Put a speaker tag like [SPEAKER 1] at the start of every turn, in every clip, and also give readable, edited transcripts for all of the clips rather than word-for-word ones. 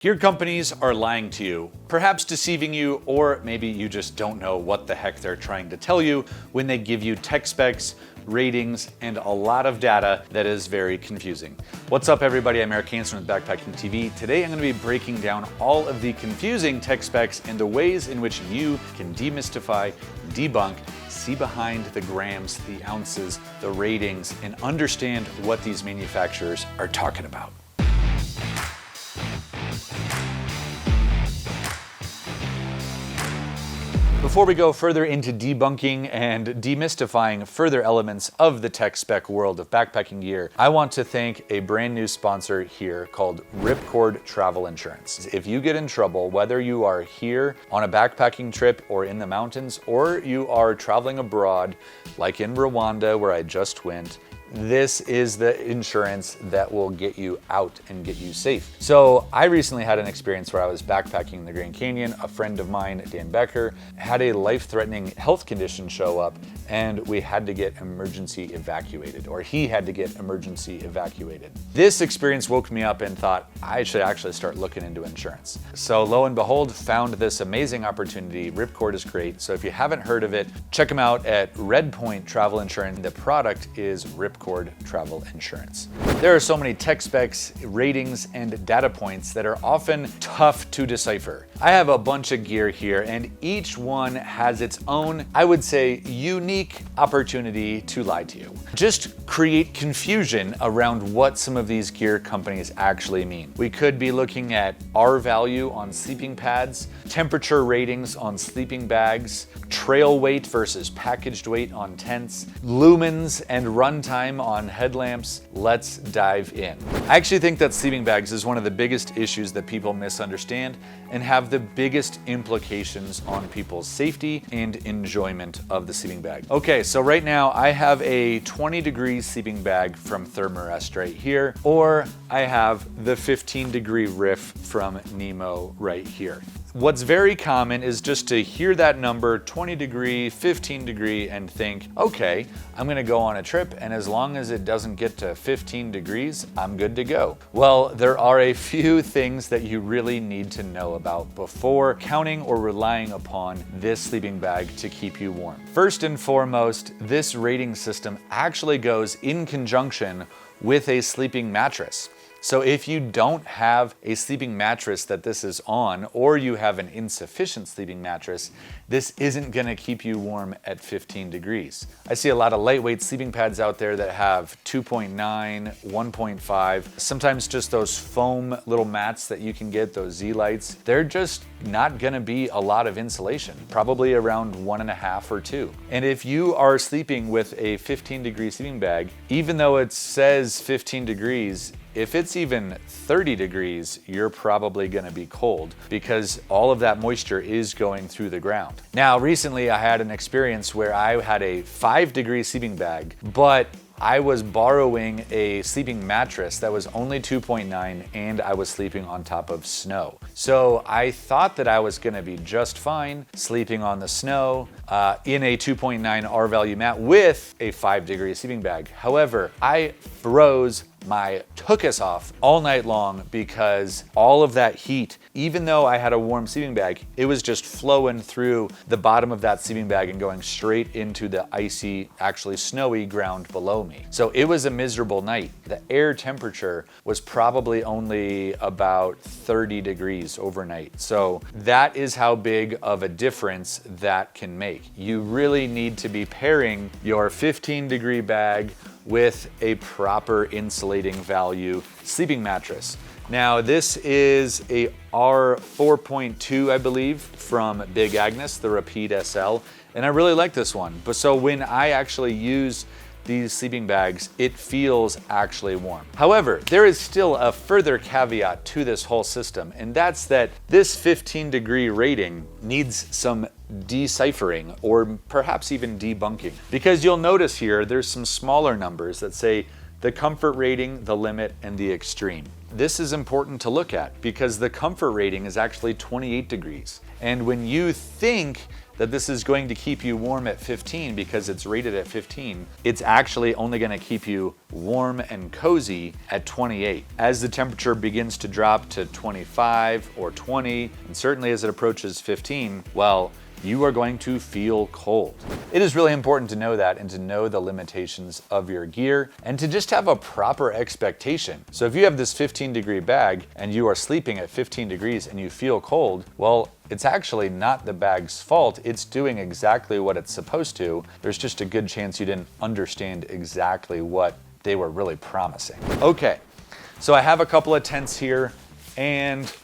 [SPEAKER 1] Gear companies are lying to you, perhaps deceiving you, or maybe you just don't know what the heck they're trying to tell you when they give you tech specs, ratings, and a lot of data that is very confusing. What's up, everybody? I'm Eric Hansen with Backpacking TV. Today I'm going to be breaking down all of the confusing tech specs and the ways in which you can demystify, debunk, see behind the grams, the ounces, the ratings, and understand what these manufacturers are talking about. Before we go further into debunking and demystifying further elements of the tech spec world of backpacking gear, I want to thank a brand new sponsor here called Ripcord Travel Insurance. If you get in trouble, whether you are here on a backpacking trip or in the mountains, or you are traveling abroad, like in Rwanda where I just went, this is the insurance that will get you out and get you safe. So I recently had an experience where I was backpacking in the Grand Canyon. A friend of mine, Dan Becker, had a life-threatening health condition show up and we had to get emergency evacuated, or he had to get emergency evacuated. This experience woke me up and thought I should actually start looking into insurance. So lo and behold, found this amazing opportunity. Ripcord is great. So if you haven't heard of it, check them out at Red Point Travel Insurance. The product is Ripcord Travel Insurance. There are so many tech specs, ratings, and data points that are often tough to decipher. I have a bunch of gear here and each one has its own, I would say, unique opportunity to lie to you. Just create confusion around what some of these gear companies actually mean. We could be looking at R value on sleeping pads, temperature ratings on sleeping bags, trail weight versus packaged weight on tents, lumens and runtime on headlamps. Let's dive in. I actually think that sleeping bags is one of the biggest issues that people misunderstand and have the biggest implications on people's safety and enjoyment of the sleeping bag. Okay, so right now I have a 20-degree sleeping bag from Thermarest right here, or I have the 15-degree Riff from Nemo right here. What's very common is just to hear that number, 20 degree, 15 degree, and think, okay, I'm gonna go on a trip, and as long as it doesn't get to 15 degrees, I'm good to go. Well, there are a few things that you really need to know about before counting or relying upon this sleeping bag to keep you warm. First and foremost, this rating system actually goes in conjunction with a sleeping mattress. So if you don't have a sleeping mattress that this is on, or you have an insufficient sleeping mattress, this isn't gonna keep you warm at 15 degrees. I see a lot of lightweight sleeping pads out there that have 2.9, 1.5, sometimes just those foam little mats that you can get, those Z-lights. They're just not gonna be a lot of insulation, probably around 1.5 or 2. And if you are sleeping with a 15-degree sleeping bag, even though it says 15 degrees, if it's even 30 degrees, you're probably gonna be cold because all of that moisture is going through the ground. Now, recently I had an experience where I had a 5-degree sleeping bag, but I was borrowing a sleeping mattress that was only 2.9 and I was sleeping on top of snow. So I thought that I was gonna be just fine sleeping on the snow in a 2.9 R value mat with a 5-degree sleeping bag. However, I froze my tuchus off all night long because all of that heat, even though I had a warm sleeping bag, it was just flowing through the bottom of that sleeping bag and going straight into the icy, actually snowy ground below me. So it was a miserable night. The air temperature was probably only about 30 degrees overnight. So that is how big of a difference that can make. You really need to be pairing your 15-degree bag with a proper insulating value sleeping mattress. Now, this is a R4.2, I believe, from Big Agnes, the Rapide SL, and I really like this one. But so when I actually use these sleeping bags, it feels actually warm. However, there is still a further caveat to this whole system, and that's that this 15-degree rating needs some deciphering or perhaps even debunking. Because you'll notice here, there's some smaller numbers that say the comfort rating, the limit, and the extreme. This is important to look at because the comfort rating is actually 28 degrees. And when you think that this is going to keep you warm at 15 because it's rated at 15, it's actually only going to keep you warm and cozy at 28. As the temperature begins to drop to 25 or 20, and certainly as it approaches 15, well, you are going to feel cold. It is really important to know that and to know the limitations of your gear and to just have a proper expectation. So if you have this 15-degree bag and you are sleeping at 15 degrees and you feel cold, well, it's actually not the bag's fault. It's doing exactly what it's supposed to. There's just a good chance you didn't understand exactly what they were really promising. Okay, so I have a couple of tents here, and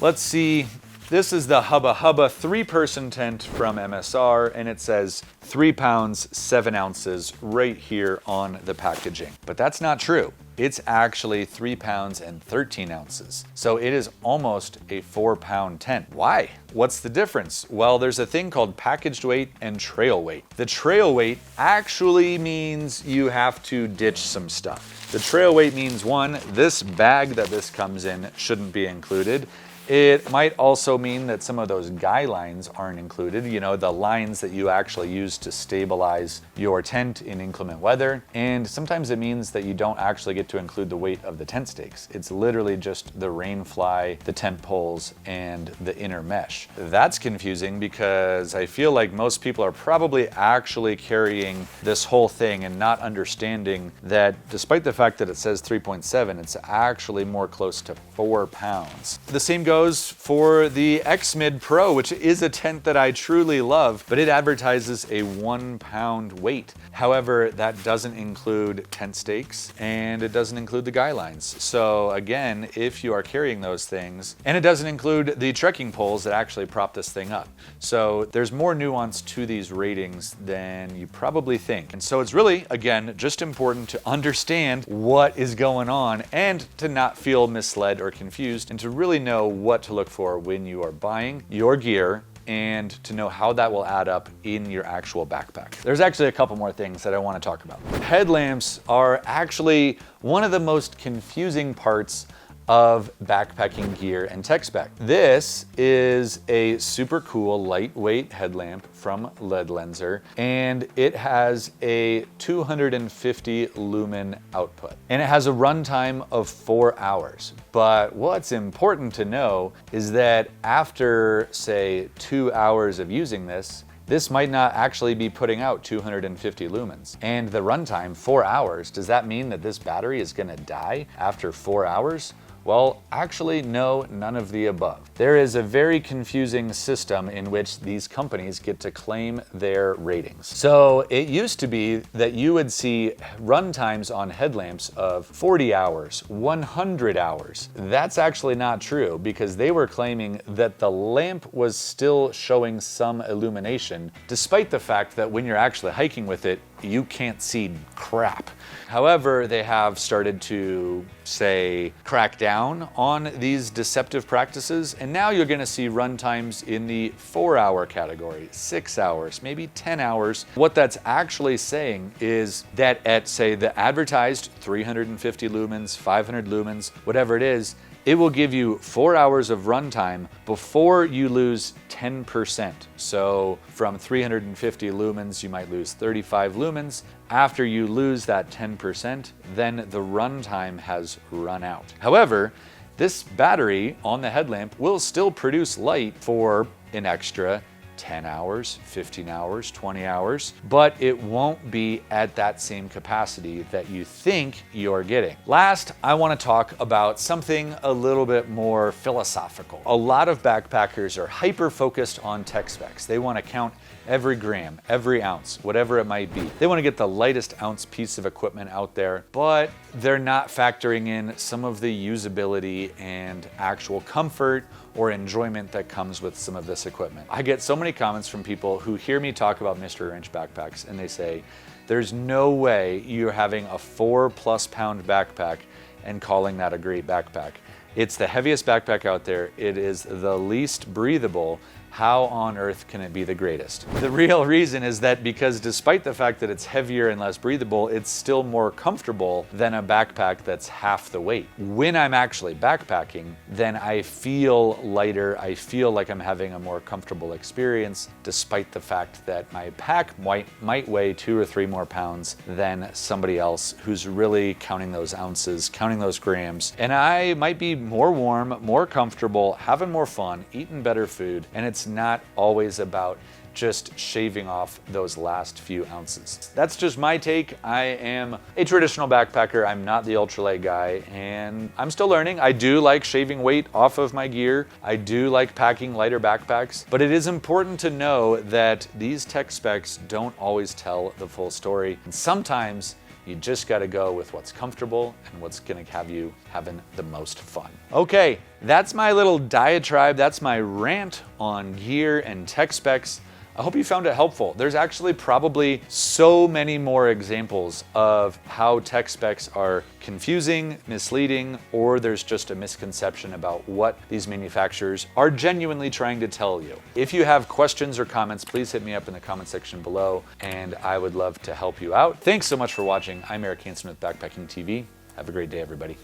[SPEAKER 1] let's see. This is the Hubba Hubba 3-person tent from MSR, and it says 3 pounds, 7 ounces right here on the packaging. But that's not true. It's actually 3 pounds and 13 ounces. So it is almost a 4-pound tent. Why? What's the difference? Well, there's a thing called packaged weight and trail weight. The trail weight actually means you have to ditch some stuff. The trail weight means, one, this bag that this comes in shouldn't be included. It might also mean that some of those guy lines aren't included, you know, the lines that you actually use to stabilize your tent in inclement weather. And sometimes it means that you don't actually get to include the weight of the tent stakes. It's literally just the rain fly, the tent poles, and the inner mesh. That's confusing because I feel like most people are probably actually carrying this whole thing and not understanding that despite the fact that it says 3.7, it's actually more close to 4 pounds. The same goes for the X-Mid Pro, which is a tent that I truly love, but it advertises a 1 pound weight. However, that doesn't include tent stakes and it doesn't include the guy lines. So again, if you are carrying those things, and it doesn't include the trekking poles that actually prop this thing up. So there's more nuance to these ratings than you probably think. And so it's really, again, just important to understand what is going on and to not feel misled or confused and to really know what to look for when you are buying your gear and to know how that will add up in your actual backpack. There's actually a couple more things that I want to talk about. Headlamps are actually one of the most confusing parts of backpacking gear and tech spec. This is a super cool lightweight headlamp from Leadlenser, and it has a 250 lumen output. And it has a runtime of 4 hours. But what's important to know is that after, say, 2 hours of using this might not actually be putting out 250 lumens. And the runtime, 4 hours, does that mean that this battery is gonna die after 4 hours? Well, actually, no, none of the above. There is a very confusing system in which these companies get to claim their ratings. So it used to be that you would see run times on headlamps of 40 hours, 100 hours. That's actually not true because they were claiming that the lamp was still showing some illumination, despite the fact that when you're actually hiking with it, you can't see crap. However, they have started to, say, crack down on these deceptive practices, and now you're gonna see run times in the 4-hour category, 6 hours, maybe 10 hours. What that's actually saying is that at, say, the advertised 350 lumens, 500 lumens, whatever it is, it will give you 4 hours of runtime before you lose 10%. So from 350 lumens, you might lose 35 lumens. After you lose that 10%, then the runtime has run out. However, this battery on the headlamp will still produce light for an extra 10 hours, 15 hours, 20 hours, but it won't be at that same capacity that you think you're getting. Last, I want to talk about something a little bit more philosophical. A lot of backpackers are hyper-focused on tech specs. They want to count every gram, every ounce, whatever it might be. They want to get the lightest ounce piece of equipment out there, but they're not factoring in some of the usability and actual comfort or enjoyment that comes with some of this equipment. I get so many comments from people who hear me talk about Mystery Ranch backpacks and they say, there's no way you're having a 4+ pound backpack and calling that a great backpack. It's the heaviest backpack out there. It is the least breathable. how on earth can it be the greatest? The real reason is that because despite the fact that it's heavier and less breathable, it's still more comfortable than a backpack that's half the weight. When I'm actually backpacking, then I feel lighter. I feel like I'm having a more comfortable experience, despite the fact that my pack might weigh 2 or 3 more pounds than somebody else who's really counting those ounces, counting those grams. And I might be more warm, more comfortable, having more fun, eating better food, and it's not always about just shaving off those last few ounces. That's just my take. I am a traditional backpacker. I'm not the ultralight guy, and I'm still learning. I do like shaving weight off of my gear. I do like packing lighter backpacks, but it is important to know that these tech specs don't always tell the full story. And sometimes you just gotta go with what's comfortable and what's gonna have you having the most fun. Okay, that's my little diatribe. That's my rant on gear and tech specs. I hope you found it helpful. There's actually probably so many more examples of how tech specs are confusing, misleading, or there's just a misconception about what these manufacturers are genuinely trying to tell you. If you have questions or comments, please hit me up in the comment section below, and I would love to help you out. Thanks so much for watching. I'm Eric Hansen with Backpacking TV. Have a great day, everybody.